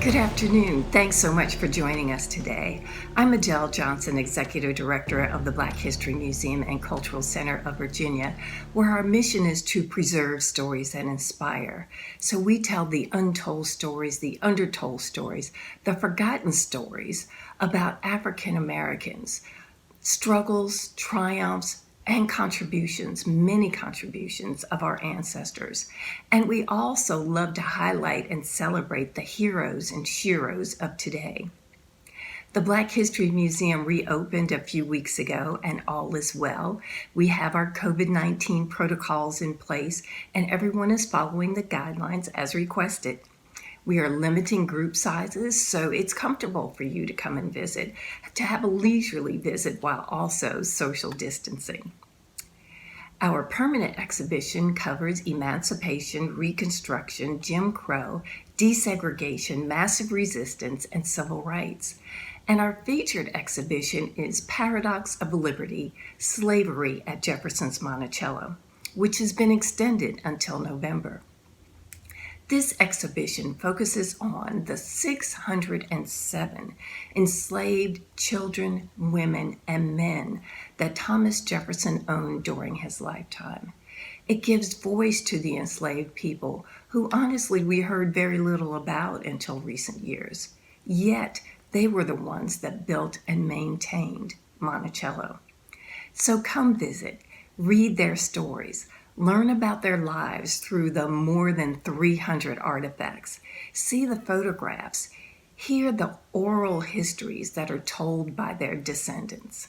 Good afternoon. Thanks so much for joining us today. I'm Adele Johnson, Executive Director of the Black History Museum and Cultural Center of Virginia, where our mission is to preserve stories that inspire. So we tell the untold stories, the undertold stories, the forgotten stories about African Americans, struggles, triumphs, and contributions, many contributions of our ancestors. And we also love to highlight and celebrate the heroes and sheroes of today. The Black History Museum reopened a few weeks ago, and all is well. We have our COVID-19 protocols in place, and everyone is following the guidelines as requested. We are limiting group sizes, so it's comfortable for you to come and visit, to have a leisurely visit while also social distancing. Our permanent exhibition covers emancipation, Reconstruction, Jim Crow, desegregation, massive resistance, and civil rights. And our featured exhibition is Paradox of Liberty, Slavery at Jefferson's Monticello, which has been extended until November. This exhibition focuses on the 607 enslaved children, women, and men that Thomas Jefferson owned during his lifetime. It gives voice to the enslaved people who honestly we heard very little about until recent years. Yet they were the ones that built and maintained Monticello. So come visit, read their stories, learn about their lives through the more than 300 artifacts. See the photographs. Hear the oral histories that are told by their descendants.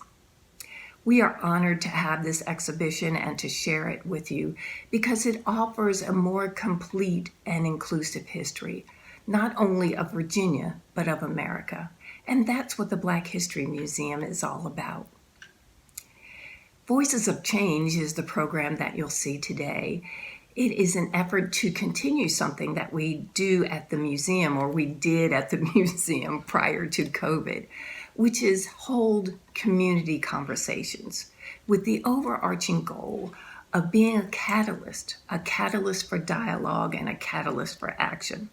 We are honored to have this exhibition and to share it with you because it offers a more complete and inclusive history, not only of Virginia, but of America. And that's what the Black History Museum is all about. Voices of Change is the program that you'll see today. It is an effort to continue something that we do at the museum, or we did at the museum prior to COVID, which is hold community conversations with the overarching goal of being a catalyst for dialogue and a catalyst for action.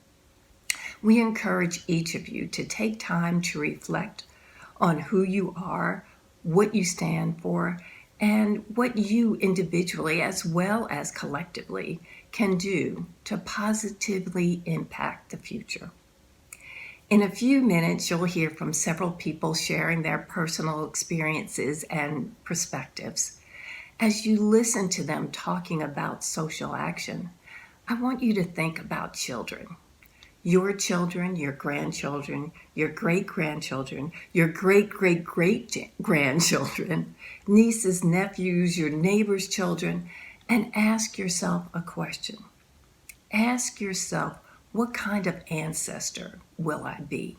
We encourage each of you to take time to reflect on who you are, what you stand for, and what you individually as well as collectively can do to positively impact the future. In a few minutes, you'll hear from several people sharing their personal experiences and perspectives. As you listen to them talking about social action, I want you to think about children. Your children, your grandchildren, your great-grandchildren, your great-great-great-grandchildren, nieces, nephews, your neighbors' children, and ask yourself a question. Ask yourself, what kind of ancestor will I be?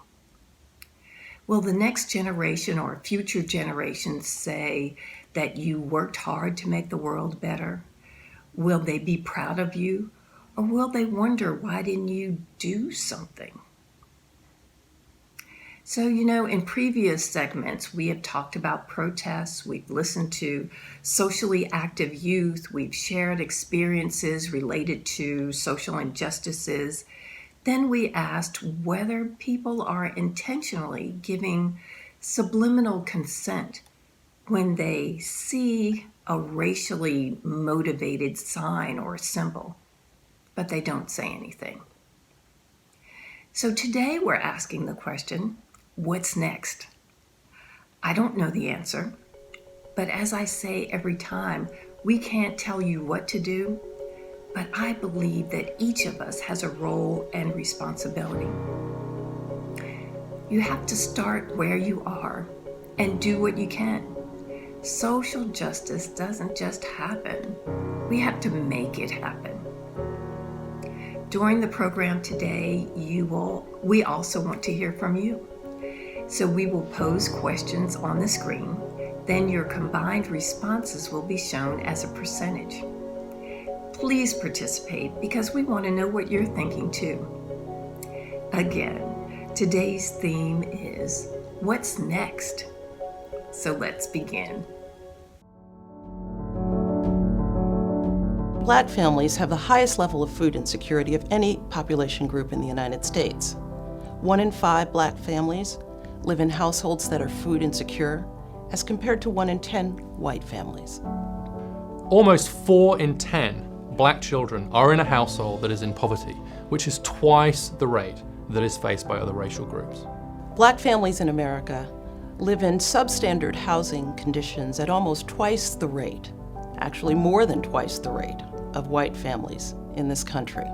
Will the next generation or future generations say that you worked hard to make the world better? Will they be proud of you? Or will they wonder, why didn't you do something? So, in previous segments, we have talked about protests, we've listened to socially active youth, we've shared experiences related to social injustices. Then we asked whether people are intentionally giving subliminal consent when they see a racially motivated sign or symbol, but they don't say anything. So today we're asking the question, what's next? I don't know the answer, but as I say every time, we can't tell you what to do, but I believe that each of us has a role and responsibility. You have to start where you are and do what you can. Social justice doesn't just happen. We have to make it happen. During the program today, we also want to hear from you. So we will pose questions on the screen, then your combined responses will be shown as a percentage. Please participate because we want to know what you're thinking too. Again, today's theme is, what's next? So let's begin. Black families have the highest level of food insecurity of any population group in the United States. 1 in 5 Black families live in households that are food insecure, as compared to 1 in 10 white families. Almost 4 in 10 Black children are in a household that is in poverty, which is twice the rate that is faced by other racial groups. Black families in America live in substandard housing conditions at almost twice the rate, actually more than twice the rate, of white families in this country.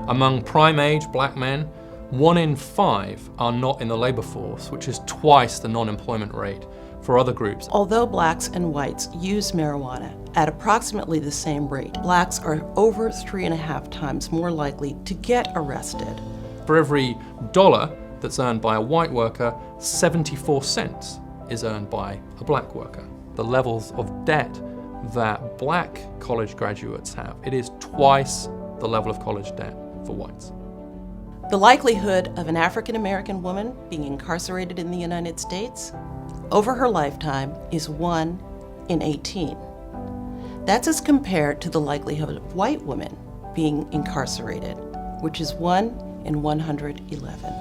Among prime-age Black men, 1 in 5 are not in the labor force, which is twice the non-employment rate for other groups. Although Blacks and whites use marijuana at approximately the same rate, Blacks are over 3.5 times more likely to get arrested. For every dollar that's earned by a white worker, 74 cents is earned by a Black worker. The levels of debt that Black college graduates have, it is twice the level of college debt for whites. The likelihood of an African American woman being incarcerated in the United States over her lifetime is 1 in 18. That's as compared to the likelihood of white women being incarcerated, which is 1 in 111.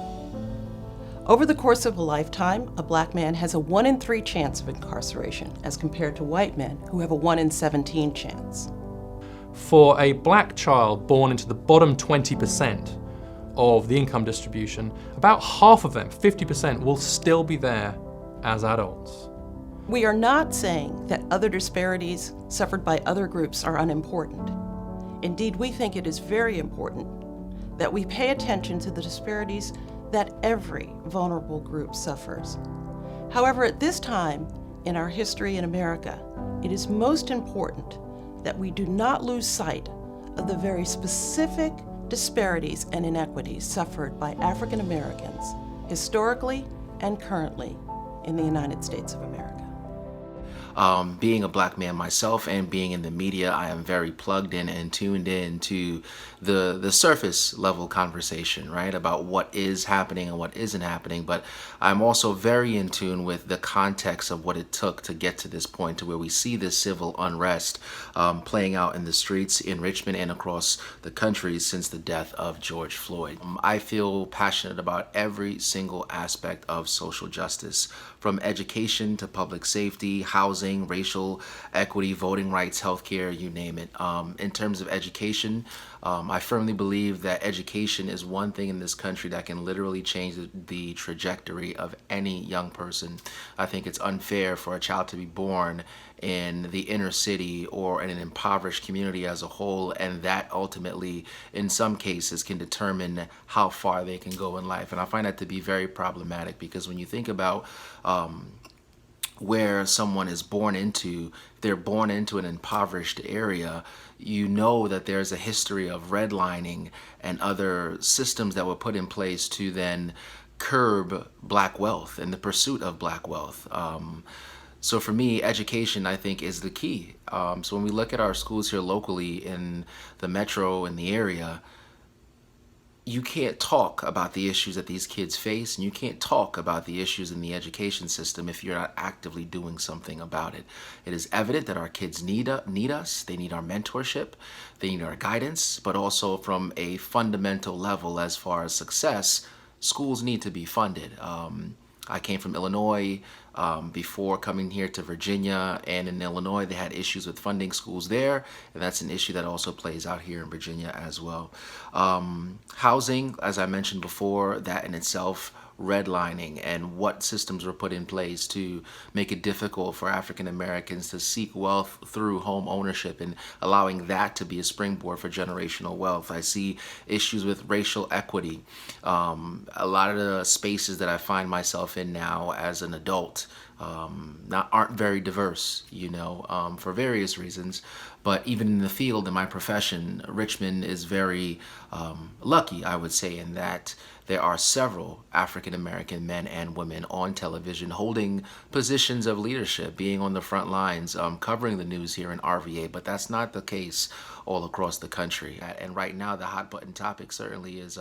Over the course of a lifetime, a Black man has a 1 in 3 chance of incarceration, as compared to white men who have a 1 in 17 chance. For a Black child born into the bottom 20% of the income distribution, about half of them, 50%, will still be there as adults. We are not saying that other disparities suffered by other groups are unimportant. Indeed, we think it is very important that we pay attention to the disparities that every vulnerable group suffers. However, at this time in our history in America, it is most important that we do not lose sight of the very specific disparities and inequities suffered by African Americans historically and currently in the United States of America. Being a Black man myself and being in the media, I am very plugged in and tuned in to the surface level conversation, right, about what is happening and what isn't happening. But I'm also very in tune with the context of what it took to get to this point, to where we see this civil unrest playing out in the streets in Richmond and across the country since the death of George Floyd. I feel passionate about every single aspect of social justice, from education to public safety, housing, racial equity, voting rights, healthcare, you name it. In terms of education, I firmly believe that education is one thing in this country that can literally change the trajectory of any young person. I think it's unfair for a child to be born in the inner city or in an impoverished community as a whole, and that ultimately, in some cases, can determine how far they can go in life. And I find that to be very problematic, because when you think about where someone is born into, they're born into an impoverished area, you know that there's a history of redlining and other systems that were put in place to then curb Black wealth and the pursuit of Black wealth. So for me, education, I think, is the key. So when we look at our schools here locally in the metro and the area, you can't talk about the issues that these kids face, and you can't talk about the issues in the education system if you're not actively doing something about it. It is evident that our kids need us, they need our mentorship, they need our guidance, but also from a fundamental level as far as success, schools need to be funded. I came from Illinois before coming here to Virginia, and in Illinois they had issues with funding schools there, and that's an issue that also plays out here in Virginia as well. Housing, as I mentioned before, that in itself, redlining and what systems were put in place to make it difficult for African Americans to seek wealth through home ownership and allowing that to be a springboard for generational wealth. I see issues with racial equity. A lot of the spaces that I find myself in now as an adult aren't very diverse, for various reasons. But even in the field, in my profession, Richmond is very lucky, I would say, in that there are several African American men and women on television holding positions of leadership, being on the front lines, covering the news here in RVA, but that's not the case all across the country. And right now, the hot button topic certainly is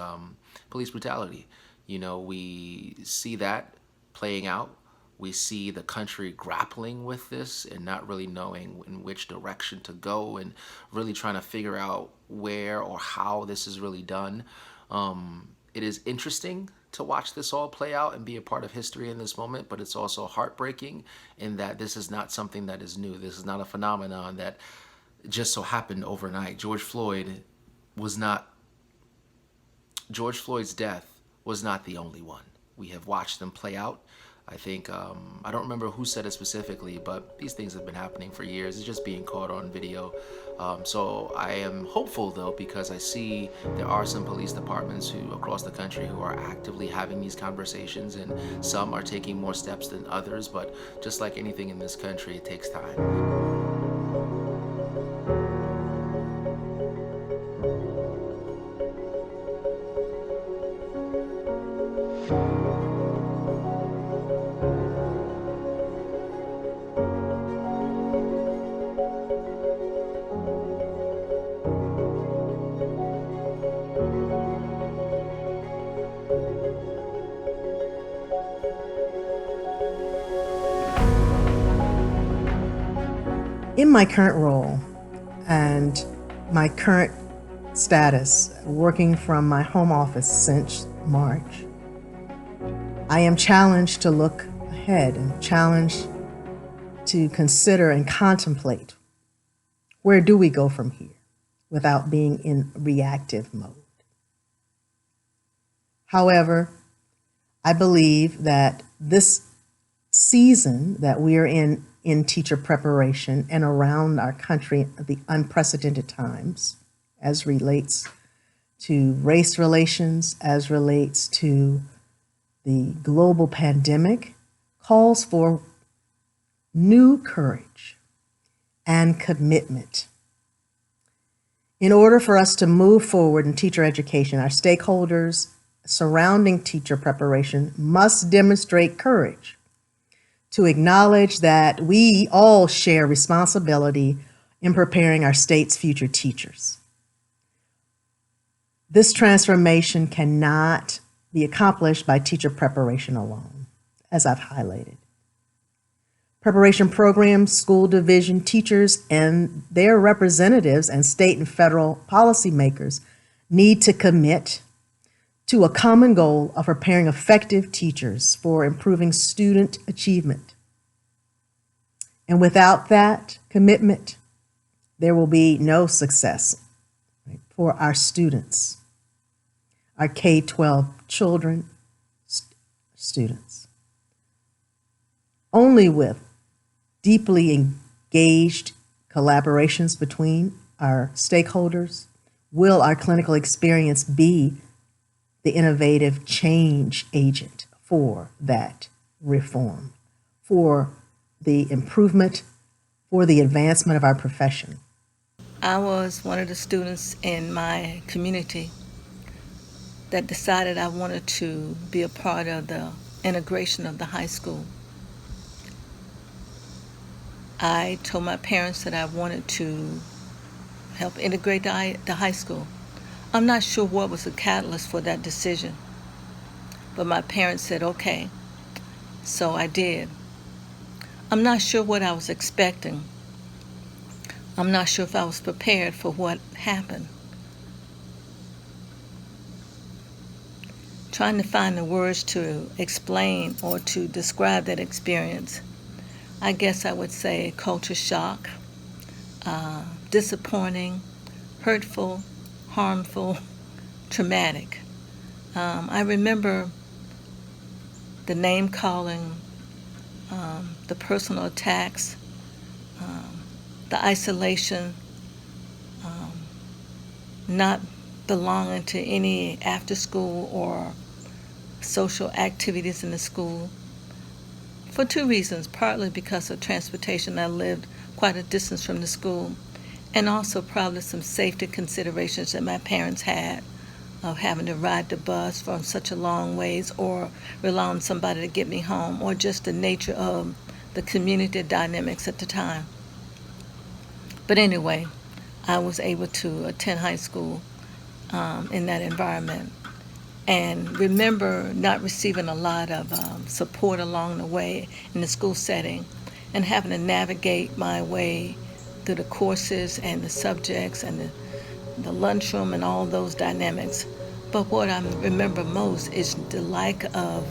police brutality. We see that playing out. We see the country grappling with this and not really knowing in which direction to go and really trying to figure out where or how this is really done. It is interesting to watch this all play out and be a part of history in this moment, but it's also heartbreaking in that this is not something that is new. This is not a phenomenon that just so happened overnight. George Floyd's death was not the only one. We have watched them play out. I think, I don't remember who said it specifically, but these things have been happening for years. It's just being caught on video. So I am hopeful, though, because I see there are some police departments across the country who are actively having these conversations, and some are taking more steps than others. But just like anything in this country, it takes time. In my current role and my current status, working from my home office since March, I am challenged to look ahead and challenged to consider and contemplate, where do we go from here without being in reactive mode? However, I believe that this season that we are in teacher preparation and around our country, the unprecedented times as relates to race relations, as relates to the global pandemic, calls for new courage and commitment. In order for us to move forward in teacher education, our stakeholders surrounding teacher preparation must demonstrate courage to acknowledge that we all share responsibility in preparing our state's future teachers. This transformation cannot be accomplished by teacher preparation alone, as I've highlighted. Preparation programs, school division teachers, and their representatives and state and federal policymakers need to commit to a common goal of preparing effective teachers for improving student achievement. And without that commitment, there will be no success for our students, our K-12 children, students. Only with deeply engaged collaborations between our stakeholders will our clinical experience be the innovative change agent for that reform, for the improvement, for the advancement of our profession. I was one of the students in my community that decided I wanted to be a part of the integration of the high school. I told my parents that I wanted to help integrate the high school. I'm not sure what was the catalyst for that decision, but my parents said, okay, so I did. I'm not sure what I was expecting. I'm not sure if I was prepared for what happened. Trying to find the words to explain or to describe that experience, I guess I would say culture shock, disappointing, hurtful, harmful, traumatic. I remember the name calling, the personal attacks, the isolation, not belonging to any after school or social activities in the school, for two reasons. Partly because of transportation. I lived quite a distance from the school, and also probably some safety considerations that my parents had of having to ride the bus from such a long ways or rely on somebody to get me home, or just the nature of the community dynamics at the time. But anyway, I was able to attend high school in that environment, and remember not receiving a lot of support along the way in the school setting, and having to navigate my way through the courses and the subjects and the lunchroom and all those dynamics. But what I remember most is the lack of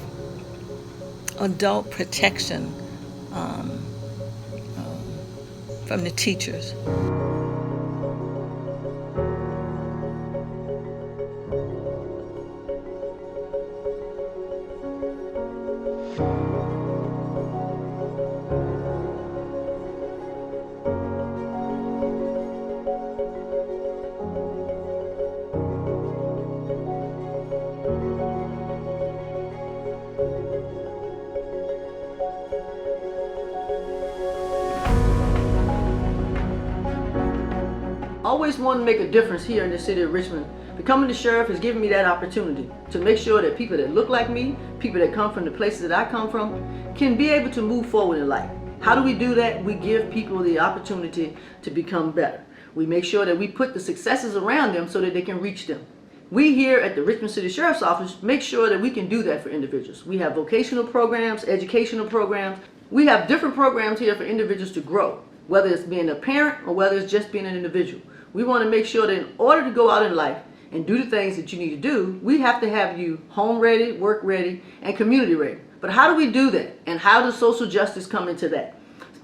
adult protection from the teachers. Always wanted to make a difference here in the city of Richmond. Becoming the sheriff has given me that opportunity to make sure that people that look like me, people that come from the places that I come from, can be able to move forward in life. How do we do that? We give people the opportunity to become better. We make sure that we put the successes around them so that they can reach them. We here at the Richmond City Sheriff's Office make sure that we can do that for individuals. We have vocational programs, educational programs. We have different programs here for individuals to grow, whether it's being a parent or whether it's just being an individual. We want to make sure that in order to go out in life and do the things that you need to do, we have to have you home ready, work ready, and community ready. But how do we do that? And how does social justice come into that?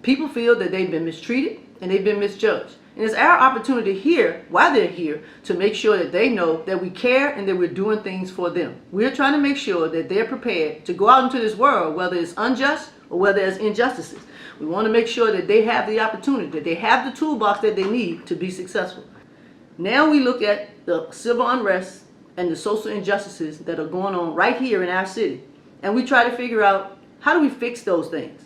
People feel that they've been mistreated and they've been misjudged. And it's our opportunity here, while they're here, to make sure that they know that we care and that we're doing things for them. We're trying to make sure that they're prepared to go out into this world, whether it's unjust or whether it's injustices. We want to make sure that they have the opportunity, that they have the toolbox that they need to be successful. Now we look at the civil unrest and the social injustices that are going on right here in our city, and we try to figure out, how do we fix those things?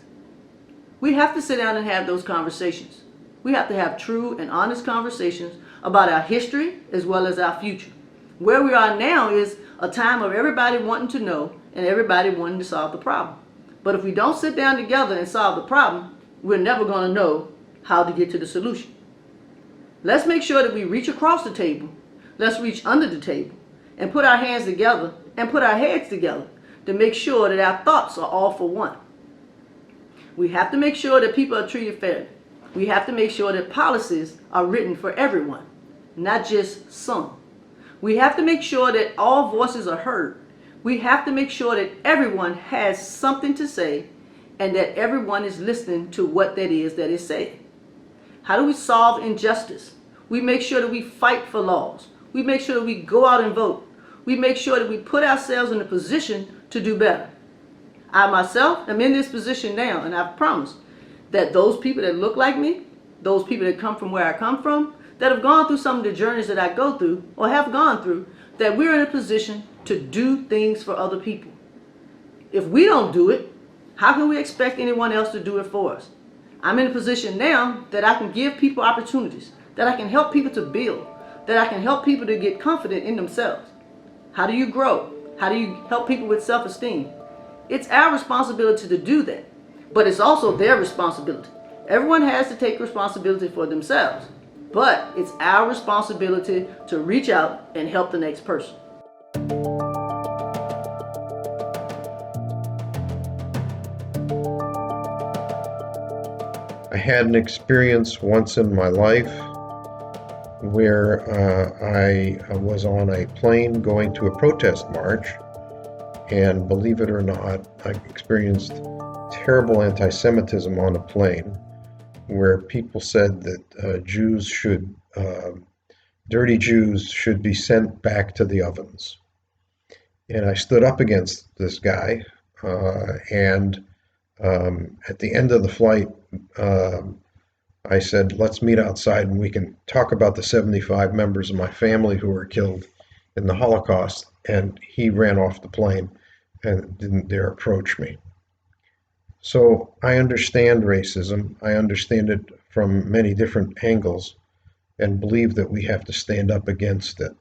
We have to sit down and have those conversations. We have to have true and honest conversations about our history as well as our future. Where we are now is a time of everybody wanting to know and everybody wanting to solve the problem. But if we don't sit down together and solve the problem, we're never going to know how to get to the solution. Let's make sure that we reach across the table, let's reach under the table, and put our hands together and put our heads together to make sure that our thoughts are all for one. We have to make sure that people are treated fairly. We have to make sure that policies are written for everyone, not just some. We have to make sure that all voices are heard. We have to make sure that everyone has something to say and that everyone is listening to what that is said. How do we solve injustice? We make sure that we fight for laws. We make sure that we go out and vote. We make sure that we put ourselves in a position to do better. I myself am in this position now, and I've promised that those people that look like me, those people that come from where I come from, that have gone through some of the journeys that I go through or have gone through, that we're in a position to do things for other people. If we don't do it, how can we expect anyone else to do it for us? I'm in a position now that I can give people opportunities, that I can help people to build, that I can help people to get confident in themselves. How do you grow? How do you help people with self-esteem? It's our responsibility to do that, but it's also their responsibility. Everyone has to take responsibility for themselves, but it's our responsibility to reach out and help the next person. I had an experience once in my life where I was on a plane going to a protest march, and believe it or not, I experienced terrible anti-Semitism on a plane where people said that dirty Jews should be sent back to the ovens. And I stood up against this guy, and at the end of the flight, I said, let's meet outside and we can talk about the 75 members of my family who were killed in the Holocaust. And he ran off the plane and didn't dare approach me. So I understand racism. I understand it from many different angles and believe that we have to stand up against it.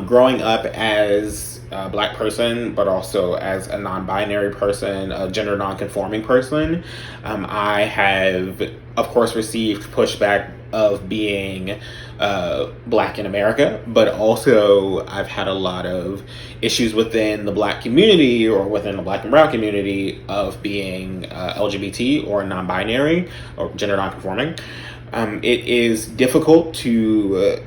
Growing up as a Black person, but also as a non-binary person, a gender non-conforming person, I have, of course, received pushback of being Black in America, but also I've had a lot of issues within the Black community or within the Black and Brown community of being LGBT or non-binary or gender non-conforming. It is difficult to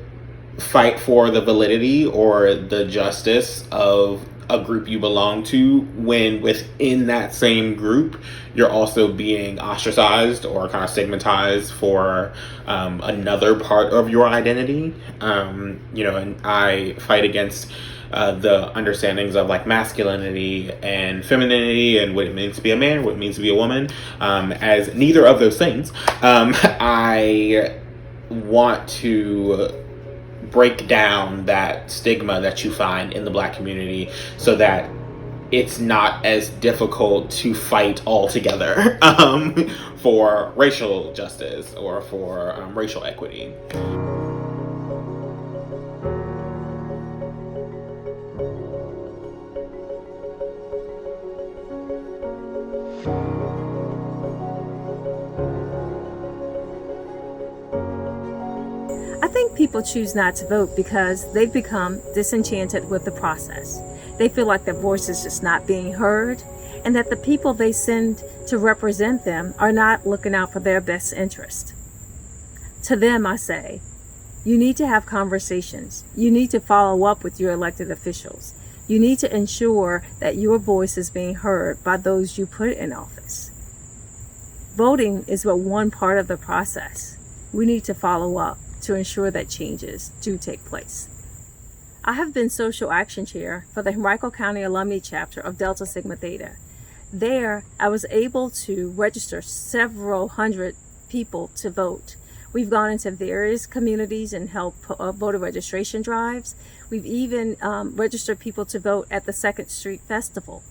fight for the validity or the justice of a group you belong to, when within that same group you're also being ostracized or kind of stigmatized for another part of your identity. And I fight against the understandings of like masculinity and femininity and what it means to be a man, what it means to be a woman, as neither of those things. I want to break down that stigma that you find in the Black community so that it's not as difficult to fight altogether for racial justice or for racial equity. I think people choose not to vote because they've become disenchanted with the process. They feel like their voice is just not being heard, and that the people they send to represent them are not looking out for their best interest. To them, I say, you need to have conversations. You need to follow up with your elected officials. You need to ensure that your voice is being heard by those you put in office. Voting is but one part of the process. We need to follow up to ensure that changes do take place. I have been Social Action Chair for the Henrico County Alumni Chapter of Delta Sigma Theta. There, I was able to register several hundred people to vote. We've gone into various communities and held voter registration drives. We've even registered people to vote at the 2nd Street Festival.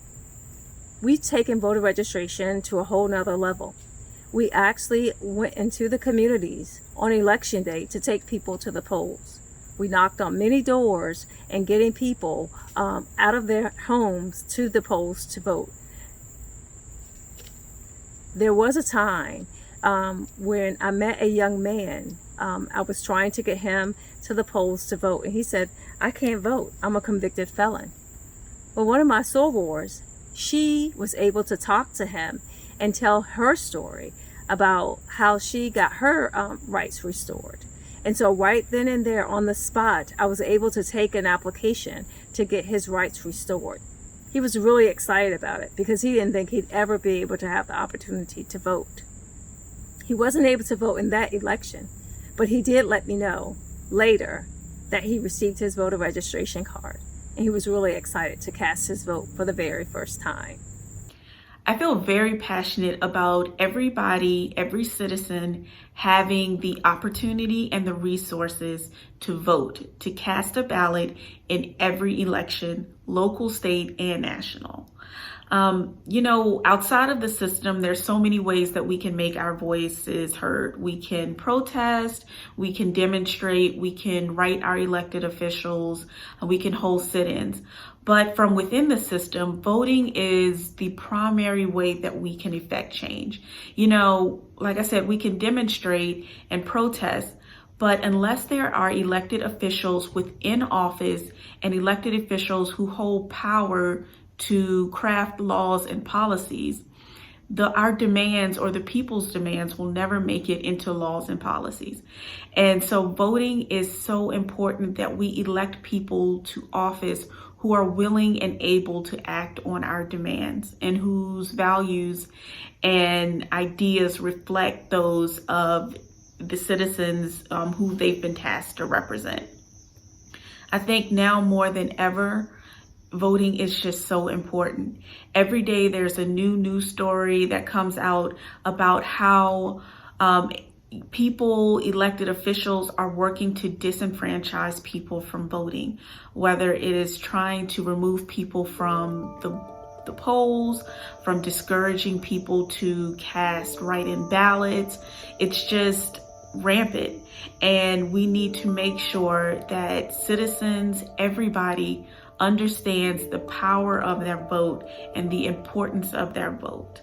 We've taken voter registration to a whole nother level. We actually went into the communities on election day to take people to the polls. We knocked on many doors and getting people out of their homes to the polls to vote. There was a time when I met a young man. I was trying to get him to the polls to vote, and he said, "I can't vote. I'm a convicted felon." Well, one of my sorors, she was able to talk to him and tell her story about how she got her rights restored. And so right then and there on the spot, I was able to take an application to get his rights restored. He was really excited about it because he didn't think he'd ever be able to have the opportunity to vote. He wasn't able to vote in that election, but he did let me know later that he received his voter registration card, and he was really excited to cast his vote for the very first time. I feel very passionate about everybody, every citizen having the opportunity and the resources to vote, to cast a ballot in every election, local, state, and national. Outside of the system, there's so many ways that we can make our voices heard. We can protest, we can demonstrate, we can write our elected officials, we can hold sit-ins. But from within the system, voting is the primary way that we can effect change. Like I said, we can demonstrate and protest, but unless there are elected officials within office and elected officials who hold power to craft laws and policies, our demands or the people's demands will never make it into laws and policies. And so voting is so important that we elect people to office who are willing and able to act on our demands and whose values and ideas reflect those of the citizens who they've been tasked to represent. I think now more than ever, voting is just so important. Every day there's a new news story that comes out about how people, elected officials, are working to disenfranchise people from voting, whether it is trying to remove people from the polls, from discouraging people to cast write-in ballots. It's just rampant. And we need to make sure that citizens, everybody, understands the power of their vote and the importance of their vote.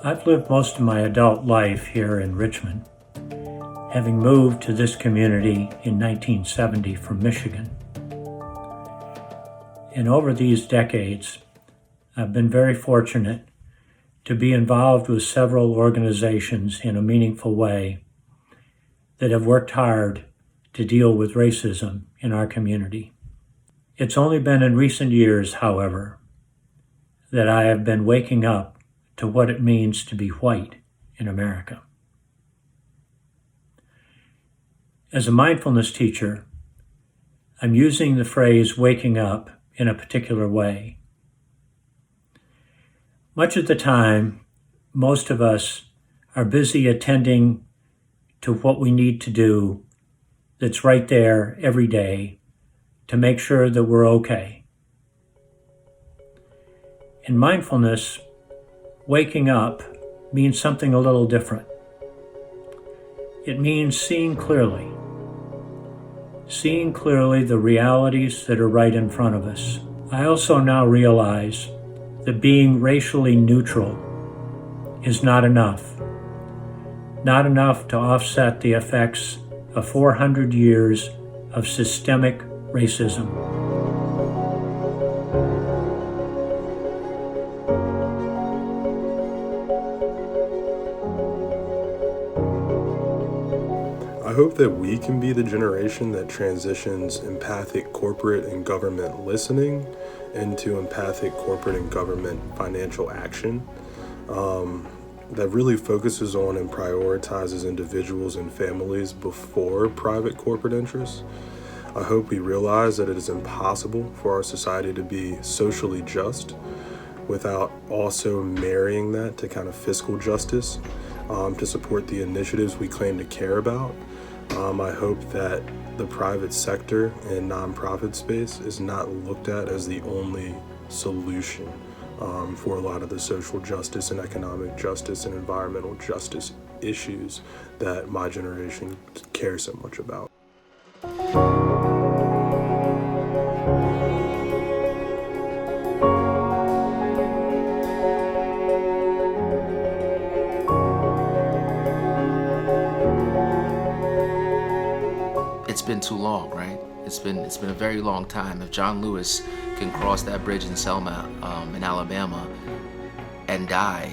I've lived most of my adult life here in Richmond, having moved to this community in 1970 from Michigan. And over these decades, I've been very fortunate to be involved with several organizations in a meaningful way that have worked hard to deal with racism in our community. It's only been in recent years, however, that I have been waking up to what it means to be white in America. As a mindfulness teacher, I'm using the phrase waking up in a particular way. Much of the time, most of us are busy attending to what we need to do that's right there every day to make sure that we're okay. In mindfulness, waking up means something a little different. It means seeing clearly the realities that are right in front of us. I also now realize that being racially neutral is not enough to offset the effects of 400 years of systemic racism. I hope that we can be the generation that transitions empathic corporate and government listening into empathic corporate and government financial action that really focuses on and prioritizes individuals and families before private corporate interests. I hope we realize that it is impossible for our society to be socially just without also marrying that to kind of fiscal justice to support the initiatives we claim to care about. I hope that the private sector and nonprofit space is not looked at as the only solution for a lot of the social justice and economic justice and environmental justice issues that my generation cares so much about. It's been too long, right? It's been a very long time. If John Lewis can cross that bridge in Selma, in Alabama, and die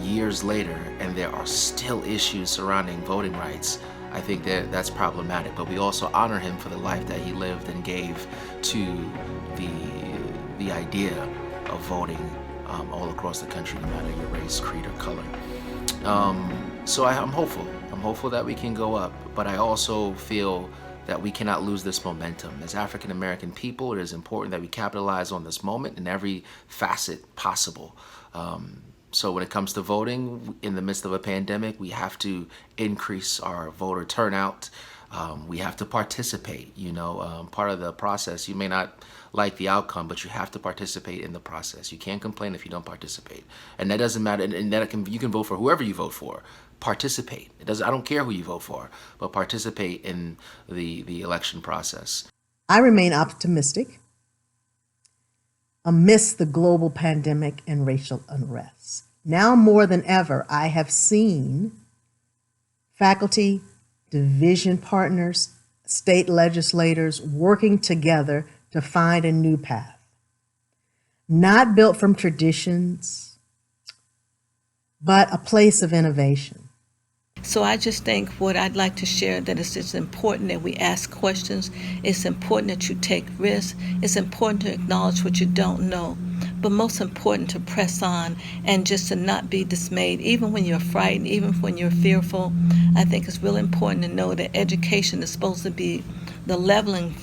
years later, and there are still issues surrounding voting rights, I think that's problematic. But we also honor him for the life that he lived and gave to the idea of voting all across the country, no matter your race, creed, or color. So I'm hopeful. I'm hopeful that we can go up, but I also feel that we cannot lose this momentum. As African American people, it is important that we capitalize on this moment in every facet possible. So when it comes to voting in the midst of a pandemic, we have to increase our voter turnout. We have to participate, part of the process. You may not like the outcome, but you have to participate in the process. You can't complain if you don't participate. And that doesn't matter, and that you can vote for whoever you vote for. Participate. I don't care who you vote for, but participate in the election process. I remain optimistic amidst the global pandemic and racial unrest. Now more than ever, I have seen faculty, division partners, state legislators working together to find a new path, not built from traditions, but a place of innovation. So I just think what I'd like to share, that it's just important that we ask questions. It's important that you take risks. It's important to acknowledge what you don't know. But most important, to press on and just to not be dismayed, even when you're frightened, even when you're fearful. I think it's really important to know that education is supposed to be the leveling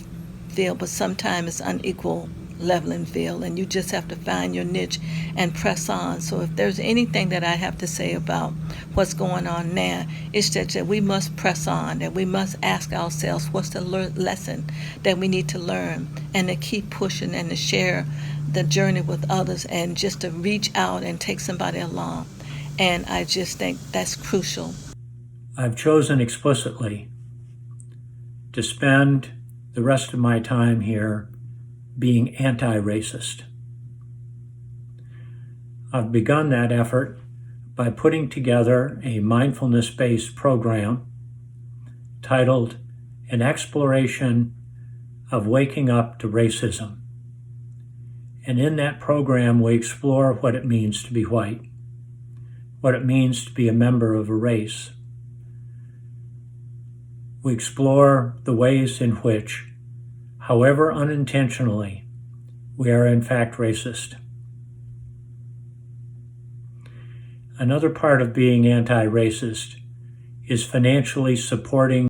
field, but sometimes it's unequal leveling field, and you just have to find your niche and press on. So if there's anything that I have to say about what's going on now, it's that we must press on, that we must ask ourselves what's the lesson that we need to learn, and to keep pushing and to share the journey with others, and just to reach out and take somebody along. And I just think that's crucial. I've chosen explicitly to spend the rest of my time here being anti-racist. I've begun that effort by putting together a mindfulness-based program titled An Exploration of Waking Up to Racism. And in that program, we explore what it means to be white, what it means to be a member of a race. We explore the ways in which, however unintentionally, we are in fact racist. Another part of being anti-racist is financially supporting